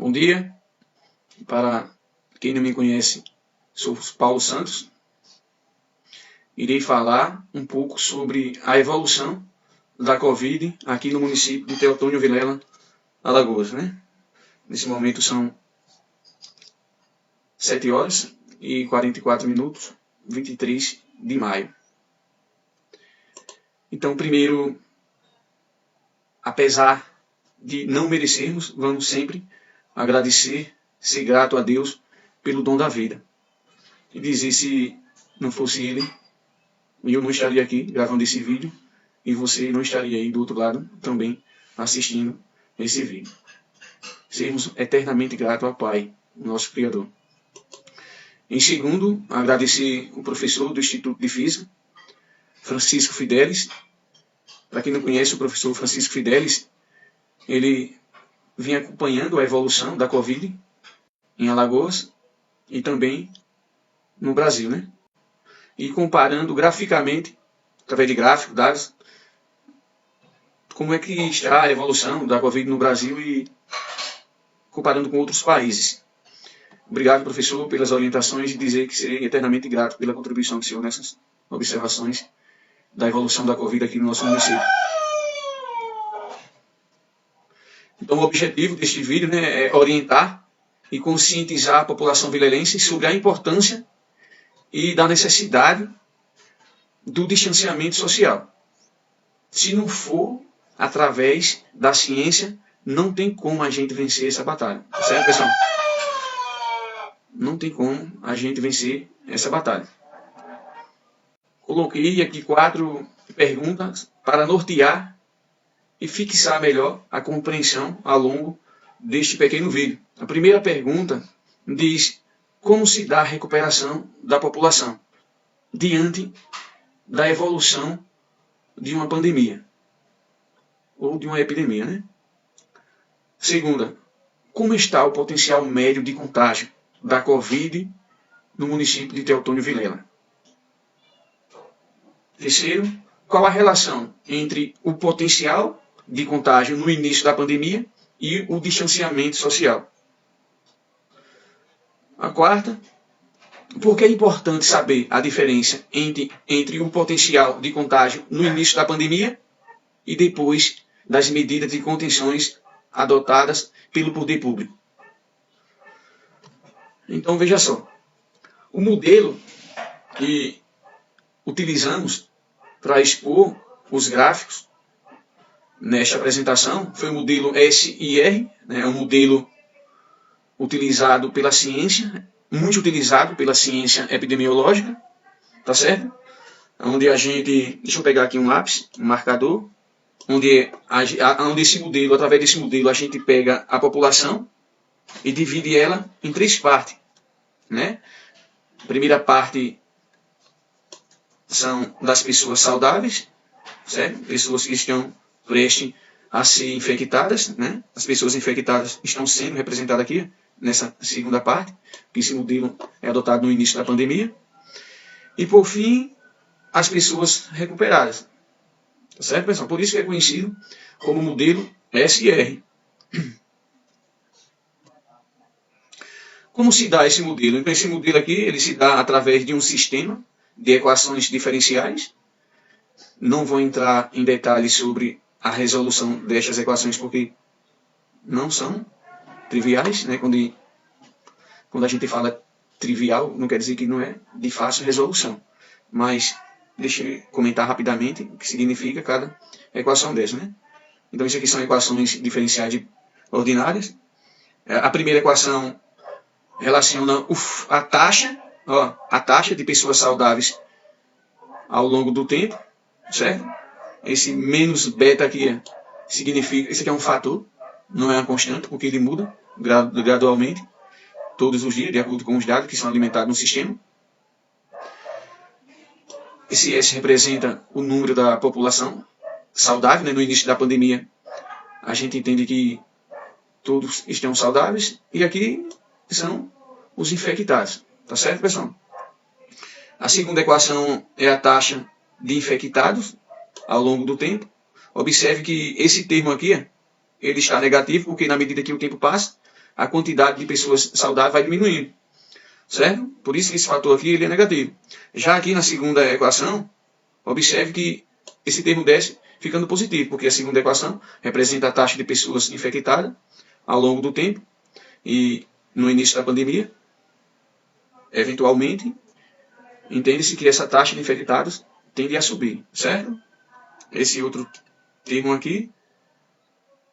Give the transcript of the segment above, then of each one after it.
Bom dia, para quem não me conhece, sou Paulo Santos. Irei falar um pouco sobre a evolução da Covid aqui no município de Teotônio Vilela, Alagoas, né? Nesse momento são 7 horas e 44 minutos, 23 de maio. Então, primeiro, apesar de não merecermos, vamos sempre agradecer, ser grato a Deus pelo dom da vida. E dizer, se não fosse Ele, eu não estaria aqui gravando esse vídeo e você não estaria aí do outro lado também assistindo esse vídeo. Sermos eternamente gratos ao Pai, nosso Criador. Em segundo, agradecer o professor do Instituto de Física, Francisco Fidelis. Para quem não conhece o professor Francisco Fidelis, ele vem acompanhando a evolução da Covid em Alagoas e também no Brasil, né? E comparando graficamente, através de gráficos, dados, como é que está a evolução da Covid no Brasil e comparando com outros países. Obrigado, professor, pelas orientações e dizer que serei eternamente grato pela contribuição do senhor nessas observações da evolução da Covid aqui no nosso município. Então, o objetivo deste vídeo, né, é orientar e conscientizar a população vilelense sobre a importância e da necessidade do distanciamento social. Se não for através da ciência, não tem como a gente vencer essa batalha. Certo, pessoal? Não tem como a gente vencer essa batalha. Coloquei aqui 4 perguntas para nortear e fixar melhor a compreensão ao longo deste pequeno vídeo. A primeira pergunta diz: como se dá a recuperação da população diante da evolução de uma pandemia ou de uma epidemia, né? Segunda, como está o potencial médio de contágio da Covid no município de Teotônio Vilela? Terceiro, qual a relação entre o potencial de contágio no início da pandemia e o distanciamento social? A quarta, por que é importante saber a diferença entre o potencial de contágio no início da pandemia e depois das medidas de contenções adotadas pelo poder público? Então, veja só, o modelo que utilizamos para expor os gráficos nesta apresentação foi o modelo SIR, né, um modelo utilizado pela ciência, muito utilizado pela ciência epidemiológica, tá certo? Onde a gente, deixa eu pegar aqui um lápis, um marcador, onde esse modelo, através desse modelo, a gente pega a população e divide ela em 3 partes, né? A primeira parte são das pessoas saudáveis, certo? Pessoas que estão prestes a ser infectadas, né? As pessoas infectadas estão sendo representadas aqui nessa segunda parte, que esse modelo é adotado no início da pandemia. E por fim, as pessoas recuperadas. Tá certo, pessoal? Por isso que é conhecido como modelo SR. Como se dá esse modelo? Então, esse modelo aqui ele se dá através de um sistema de equações diferenciais. Não vou entrar em detalhes sobre a resolução destas equações porque não são triviais, né? Quando a gente fala trivial, não quer dizer que não é de fácil resolução. Mas deixa eu comentar rapidamente o que significa cada equação dessa, né? Então, isso aqui são equações diferenciais ordinárias. A primeira equação relaciona a taxa de pessoas saudáveis ao longo do tempo, certo? Esse menos beta aqui significa, esse aqui é um fator, não é uma constante, porque ele muda gradualmente, todos os dias, de acordo com os dados que são alimentados no sistema. Esse S representa o número da população saudável, né? No início da pandemia, a gente entende que todos estão saudáveis, e aqui são os infectados. Tá certo, pessoal? A segunda equação é a taxa de infectados ao longo do tempo. Observe que esse termo aqui, ele está negativo, porque na medida que o tempo passa, a quantidade de pessoas saudáveis vai diminuindo, certo? Por isso que esse fator aqui ele é negativo. Já aqui na segunda equação, observe que esse termo desce ficando positivo, porque a segunda equação representa a taxa de pessoas infectadas ao longo do tempo e no início da pandemia, eventualmente, entende-se que essa taxa de infectados tende a subir, certo? Esse outro termo aqui,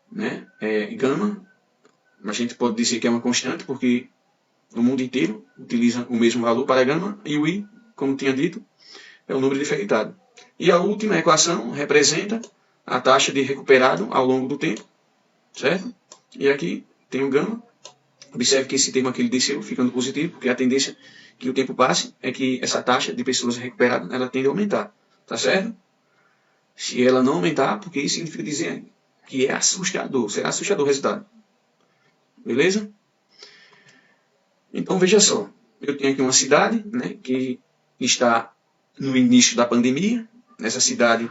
né, é gama, a gente pode dizer que é uma constante, porque o mundo inteiro utiliza o mesmo valor para gama, e o I, como tinha dito, é o número de infectados. E a última equação representa a taxa de recuperado ao longo do tempo, certo? E aqui tem o gama. Observe que esse termo aqui ele desceu, ficando positivo, porque a tendência que o tempo passe é que essa taxa de pessoas recuperadas ela tende a aumentar, tá certo? Se ela não aumentar, porque isso significa dizer que é assustador, será assustador o resultado. Beleza? Então veja só, eu tenho aqui uma cidade, né, que está no início da pandemia. Nessa cidade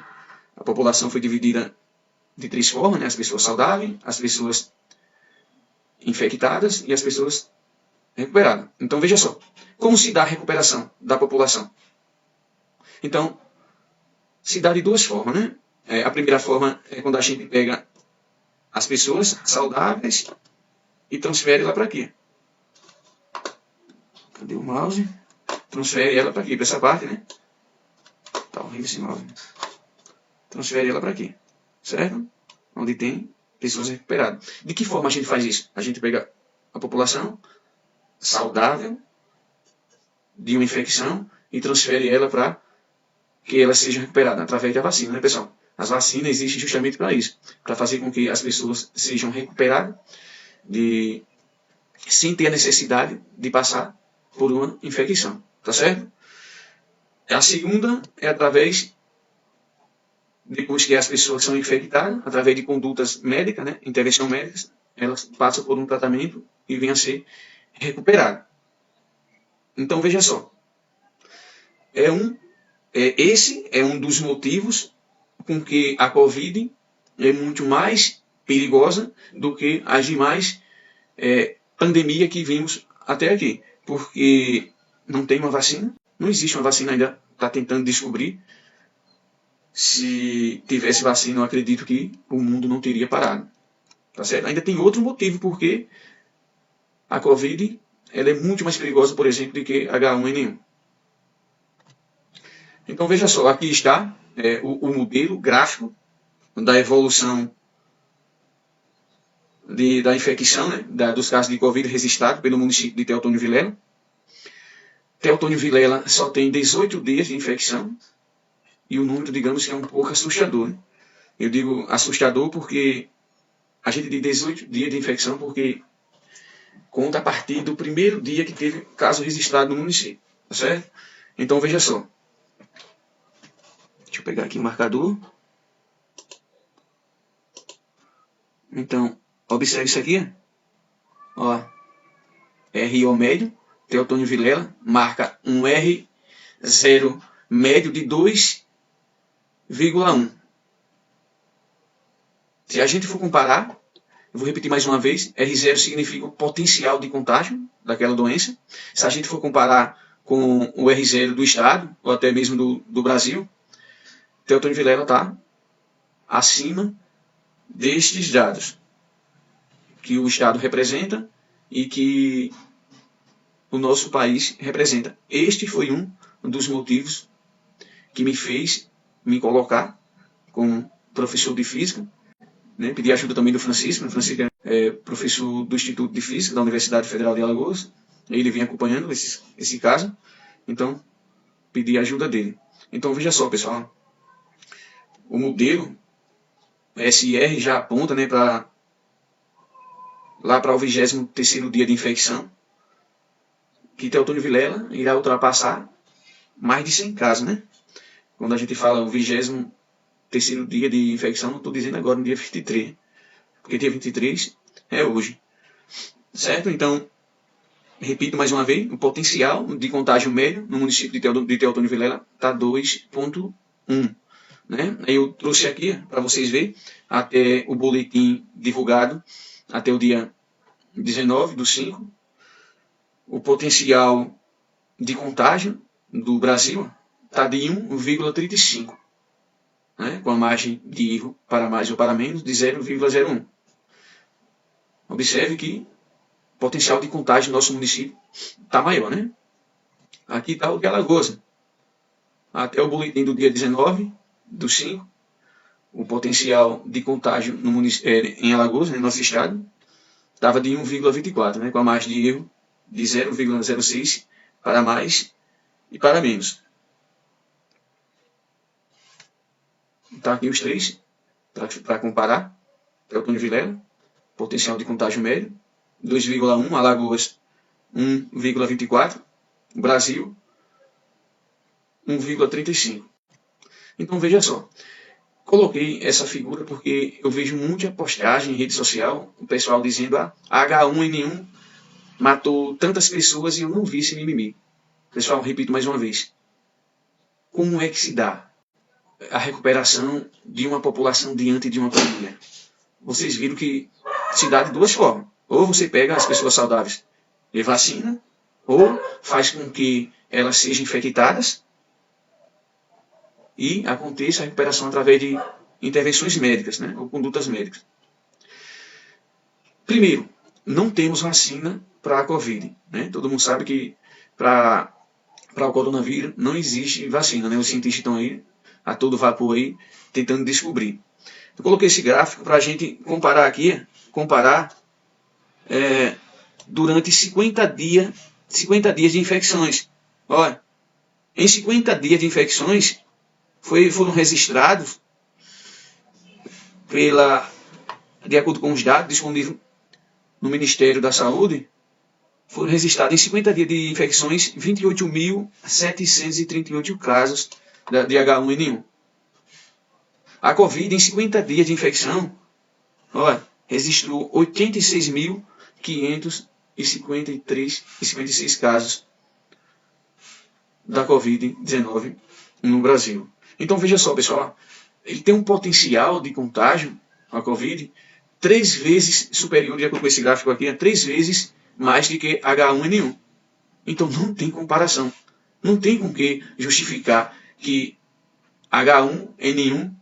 a população foi dividida de três formas, né, as pessoas saudáveis, as pessoas infectadas e as pessoas recuperadas. Então veja só, como se dá a recuperação da população? Então, se dá de duas formas, né? A primeira forma é quando a gente pega as pessoas saudáveis e transfere ela para aqui. Cadê o mouse? Transfere ela para aqui, para essa parte, né? Tá horrível esse mouse. Transfere ela para aqui, certo? Onde tem pessoas recuperadas. De que forma a gente faz isso? A gente pega a população saudável de uma infecção e transfere ela para que ela seja recuperada através da vacina, né, pessoal? As vacinas existem justamente para isso, para fazer com que as pessoas sejam recuperadas sem ter a necessidade de passar por uma infecção, tá certo? A segunda é através, depois que as pessoas são infectadas, através de condutas médicas, né, intervenção médicas, elas passam por um tratamento e vêm a ser recuperadas. Então veja só, esse é um dos motivos com que a Covid é muito mais perigosa do que as demais pandemias que vimos até aqui. Porque não tem uma vacina, não existe uma vacina ainda, está tentando descobrir. Se tivesse vacina, eu acredito que o mundo não teria parado. Tá certo? Ainda tem outro motivo porque a Covid ela é muito mais perigosa, por exemplo, do que H1N1. Então veja só, aqui está o modelo gráfico da evolução da infecção, né, dos casos de Covid registrados pelo município de Teotônio Vilela. Teotônio Vilela só tem 18 dias de infecção e o número, digamos, que é um pouco assustador. Né? Eu digo assustador porque a gente tem 18 dias de infecção porque conta a partir do primeiro dia que teve caso registrado no município, tá certo? Então veja só. Deixa eu pegar aqui o marcador. Então, observe isso aqui. Ó, RO médio, Teotônio Vilela, marca um R0 médio de 2,1. Se a gente for comparar, eu vou repetir mais uma vez, R0 significa o potencial de contágio daquela doença. Se a gente for comparar com o R0 do estado, ou até mesmo do Brasil, Teotônio Vilela está acima destes dados que o estado representa e que o nosso país representa. Este foi um dos motivos que me fez me colocar como professor de física, né? Pedi ajuda também do Francisco. O Francisco é professor do Instituto de Física da Universidade Federal de Alagoas. Ele vem acompanhando esse caso, então pedi a ajuda dele. Então veja só, pessoal, o modelo SR já aponta, né, lá para o 23º dia de infecção, que Teotônio Vilela irá ultrapassar mais de 100 casos, né? Quando a gente fala o 23º dia de infecção, não estou dizendo agora no dia 23, porque dia 23 é hoje, certo? Então, repito mais uma vez, o potencial de contágio médio no município de Teotônio Vilela está 2,1. Né? Eu trouxe aqui para vocês verem até o boletim divulgado até o dia 19 do 5, o potencial de contágio do Brasil está de 1,35, né, com a margem de erro para mais ou para menos de 0,01. Observe que o potencial de contágio do nosso município está maior, né? Aqui está o de Alagoas. Até o boletim do dia 19 do 5, o potencial de contágio no em Alagoas, no nosso estado, estava de 1,24, né, com a margem de erro de 0,06 para mais e para menos. Está aqui os três, para comparar. Teotônio Vilela, potencial de contágio médio, 2,1, Alagoas 1,24, Brasil 1,35. Então veja só, coloquei essa figura porque eu vejo muita postagem em rede social, o pessoal dizendo H1N1 matou tantas pessoas e eu não vi esse mimimi. Pessoal, repito mais uma vez, como é que se dá a recuperação de uma população diante de uma pandemia? Vocês viram que se dá de duas formas. Ou você pega as pessoas saudáveis e vacina, ou faz com que elas sejam infectadas e aconteça a recuperação através de intervenções médicas, né, ou condutas médicas. Primeiro, não temos vacina para a Covid. Né? Todo mundo sabe que para o coronavírus não existe vacina. Né? Os cientistas estão aí a todo vapor aí tentando descobrir. Eu coloquei esse gráfico para a gente comparar aqui, durante 50 dias de infecções. Olha, em 50 dias de infecções foram registrados, de acordo com os dados disponíveis no Ministério da Saúde, foram registrados em 50 dias de infecções 28.738 casos de H1N1. A Covid, em 50 dias de infecção, registrou 86.556 casos da Covid-19 no Brasil. Então veja só, pessoal, ele tem um potencial de contágio, a Covid, 3 vezes superior, de acordo com esse gráfico aqui, 3 vezes mais do que H1N1. Então não tem comparação. Não tem com que justificar que H1N1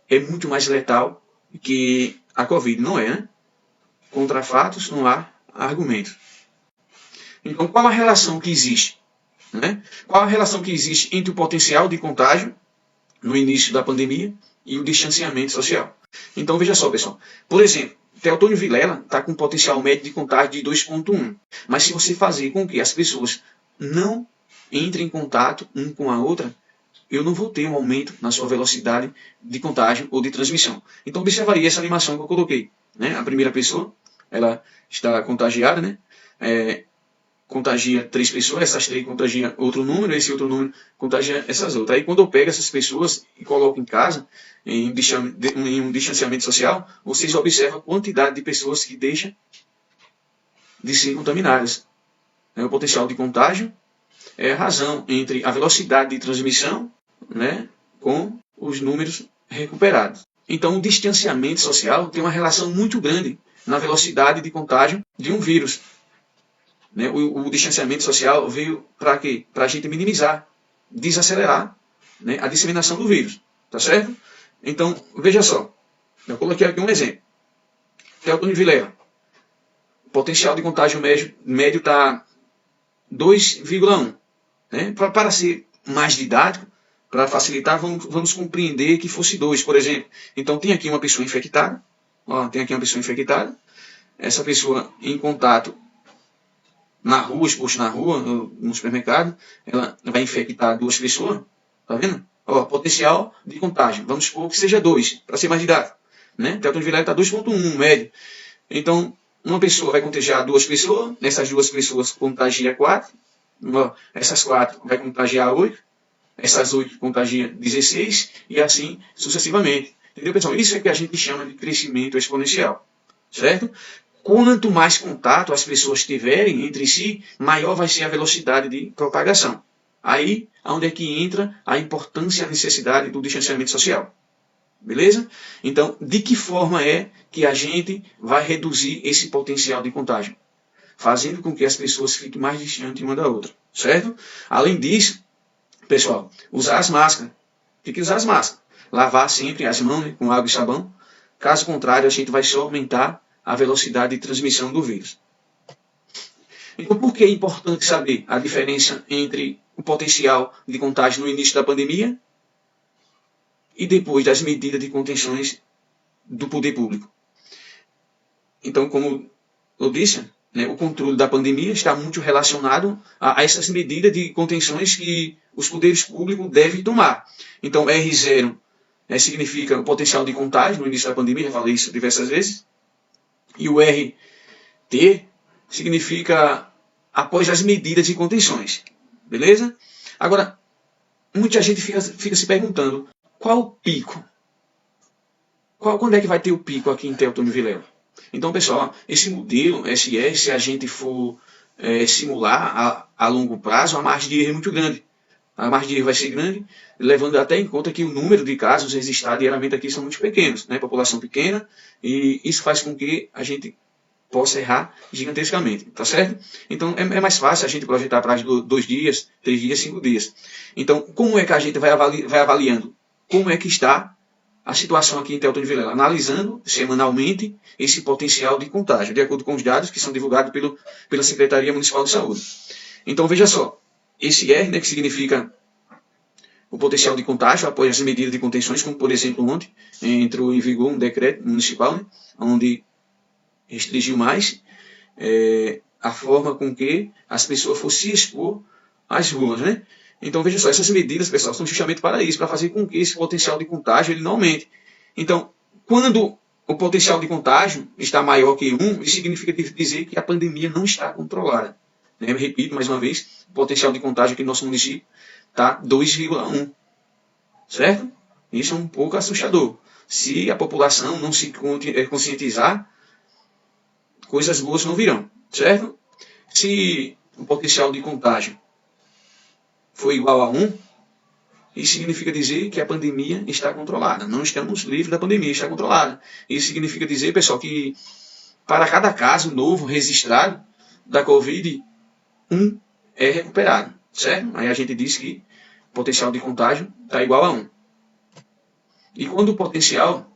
é muito mais letal que a Covid. Não é, né? Contra fatos não há argumentos. Então qual a relação que existe? Né? Qual a relação que existe entre o potencial de contágio no início da pandemia e o distanciamento social? Então veja só, pessoal. Por exemplo, Teotônio Vilela está com um potencial médio de contágio de 2,1. Mas se você fazer com que as pessoas não entrem em contato um com a outra, eu não vou ter um aumento na sua velocidade de contágio ou de transmissão. Então observaria essa animação que eu coloquei. Né? A primeira pessoa, ela está contagiada, né? Contagia 3 pessoas, essas 3 contagiam outro número, esse outro número contagia essas outras. Aí quando eu pego essas pessoas e coloco em casa, em um distanciamento social, vocês observam a quantidade de pessoas que deixam de ser contaminadas. O potencial de contágio é a razão entre a velocidade de transmissão, né, com os números recuperados. Então o distanciamento social tem uma relação muito grande na velocidade de contágio de um vírus. Né? O distanciamento social veio para quê? Para a gente minimizar, desacelerar, né, a disseminação do vírus. Tá certo? Então, veja só. Eu coloquei aqui um exemplo. Teotônio Vilela. O potencial de contágio médio está 2,1. Né? Para ser mais didático, para facilitar, vamos compreender que fosse 2, por exemplo. Então, tem aqui uma pessoa infectada. Essa pessoa em contato na rua, exposto na rua, no supermercado, ela vai infectar 2 pessoas, tá vendo? Potencial de contágio, vamos supor que seja 2, para ser mais didático. Né? Teotônio Vilela está 2,1, médio. Então, uma pessoa vai contagiar 2 pessoas, nessas 2 pessoas contagia 4, essas 4 vai contagiar 8, essas 8 contagia 16, e assim sucessivamente. Entendeu, pessoal? Isso é que a gente chama de crescimento exponencial, certo? Quanto mais contato as pessoas tiverem entre si, maior vai ser a velocidade de propagação. Aí, onde é que entra a importância e a necessidade do distanciamento social. Beleza? Então, de que forma é que a gente vai reduzir esse potencial de contágio? Fazendo com que as pessoas fiquem mais distantes uma da outra, certo? Além disso, pessoal, usar as máscaras. Tem que usar as máscaras. Lavar sempre as mãos, né, com água e sabão. Caso contrário, a gente vai só aumentar a velocidade de transmissão do vírus. Então, por que é importante saber a diferença entre o potencial de contágio no início da pandemia e depois das medidas de contenções do poder público? Então, como eu disse, né, o controle da pandemia está muito relacionado a essas medidas de contenções que os poderes públicos devem tomar. Então, R0 significa o potencial de contágio no início da pandemia, já falei isso diversas vezes, e o RT significa após as medidas de contenções. Beleza? Agora, muita gente fica se perguntando, qual o pico? Quando é que vai ter o pico aqui em Teotônio Vilela? Então, pessoal, esse modelo SR, se a gente for simular a longo prazo, a margem de erro é muito grande. A margem de erro vai ser grande, levando até em conta que o número de casos registrados diariamente aqui são muito pequenos, né? População pequena, e isso faz com que a gente possa errar gigantescamente, tá certo? Então, é mais fácil a gente projetar para 2 dias, 3 dias, 5 dias. Então, como é que a gente vai avaliando? Como é que está a situação aqui em Teotônio Vilela, analisando semanalmente esse potencial de contágio, de acordo com os dados que são divulgados pela Secretaria Municipal de Saúde. Então, veja só, esse R, né, que significa o potencial de contágio após as medidas de contenções, como por exemplo ontem, entrou em vigor um decreto municipal, né, onde restringiu mais a forma com que as pessoas fossem se expor às ruas, né? Então, veja só, essas medidas, pessoal, são justamente para isso, para fazer com que esse potencial de contágio ele não aumente. Então, quando o potencial de contágio está maior que 1, isso significa dizer que a pandemia não está controlada. Né? Eu repito mais uma vez, o potencial de contágio aqui no nosso município está 2,1. Certo? Isso é um pouco assustador. Se a população não se conscientizar, coisas boas não virão. Certo? Se o potencial de contágio for igual a 1, isso significa dizer que a pandemia está controlada. Não estamos livres da pandemia, está controlada. Isso significa dizer, pessoal, que para cada caso novo registrado da Covid, 1 é recuperado. Certo? Aí a gente diz que o potencial de contágio está igual a 1. E quando o potencial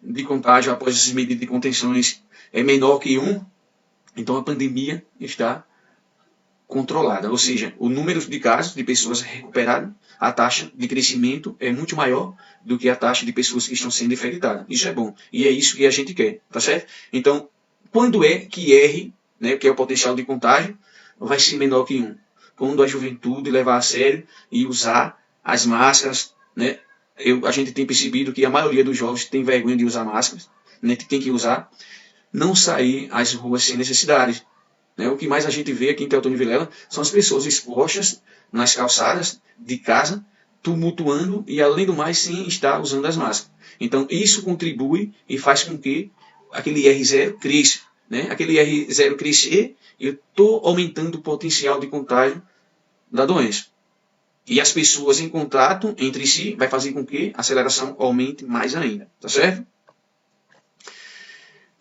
de contágio após essas medidas de contenções é menor que 1, então a pandemia está controlada, ou seja, o número de casos de pessoas recuperadas, a taxa de crescimento é muito maior do que a taxa de pessoas que estão sendo infectadas. Isso é bom, e é isso que a gente quer, tá certo? Então, quando é que R, né, que é o potencial de contágio, vai ser menor que 1? Quando a juventude levar a sério e usar as máscaras, né? A gente tem percebido que a maioria dos jovens tem vergonha de usar máscaras, né, tem que usar, não sair às ruas sem necessidade. Né? O que mais a gente vê aqui em Teotônio Vilela são as pessoas expostas nas calçadas de casa, tumultuando e, além do mais, sem estar usando as máscaras. Então, isso contribui e faz com que aquele R0 cresça. Né? Aquele R0 crescer, eu estou aumentando o potencial de contágio da doença. E as pessoas em contato entre si vai fazer com que a aceleração aumente mais ainda. Tá certo?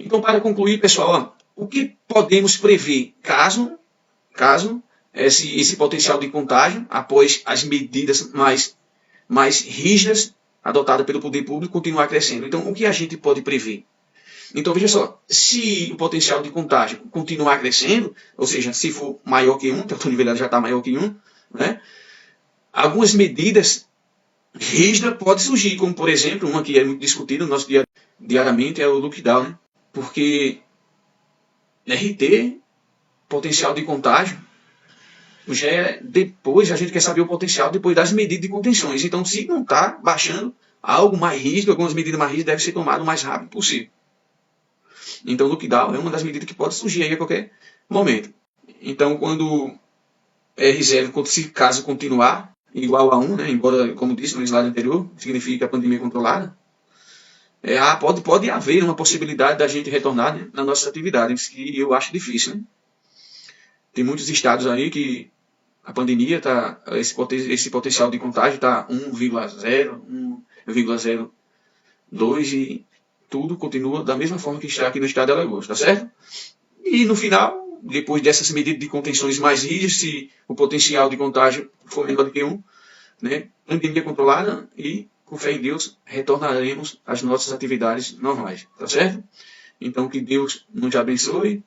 Então, para concluir, pessoal, o que podemos prever caso esse potencial de contágio, após as medidas mais rígidas adotadas pelo poder público, continuar crescendo? Então, o que a gente pode prever? Então, veja só, se o potencial de contágio continuar crescendo, ou seja, se for maior que 1, o nível já está maior que 1, né? Algumas medidas rígidas podem surgir, como, por exemplo, uma que é muito discutida no nosso diariamente, é o lockdown, né? Porque RT, potencial de contágio, já é depois, a gente quer saber o potencial depois das medidas de contenções. Então, se não está baixando, algo mais rígido, algumas medidas mais rígidas devem ser tomadas o mais rápido possível. Então, o lockdown é uma das medidas que pode surgir aí a qualquer momento. Então, quando R0, se caso continuar igual a 1, né, embora, como disse no slide anterior, significa a pandemia controlada, pode haver uma possibilidade da gente retornar, né, nas nossas atividades, que eu acho difícil. Né? Tem muitos estados aí que a pandemia esse potencial de contágio está 1,0, 1,0 2 e tudo continua da mesma forma que está aqui no estado de Alagoas, tá certo? E no final, depois dessas medidas de contenções mais rígidas, se o potencial de contágio for menor do que 1, né, pandemia controlada e, com fé em Deus, retornaremos às nossas atividades normais, tá certo? Então, que Deus nos abençoe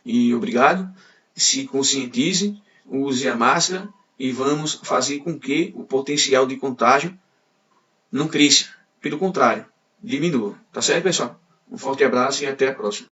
e obrigado. Se conscientize, use a máscara e vamos fazer com que o potencial de contágio não cresça. Pelo contrário, diminua. Tá certo, pessoal? Um forte abraço e até a próxima.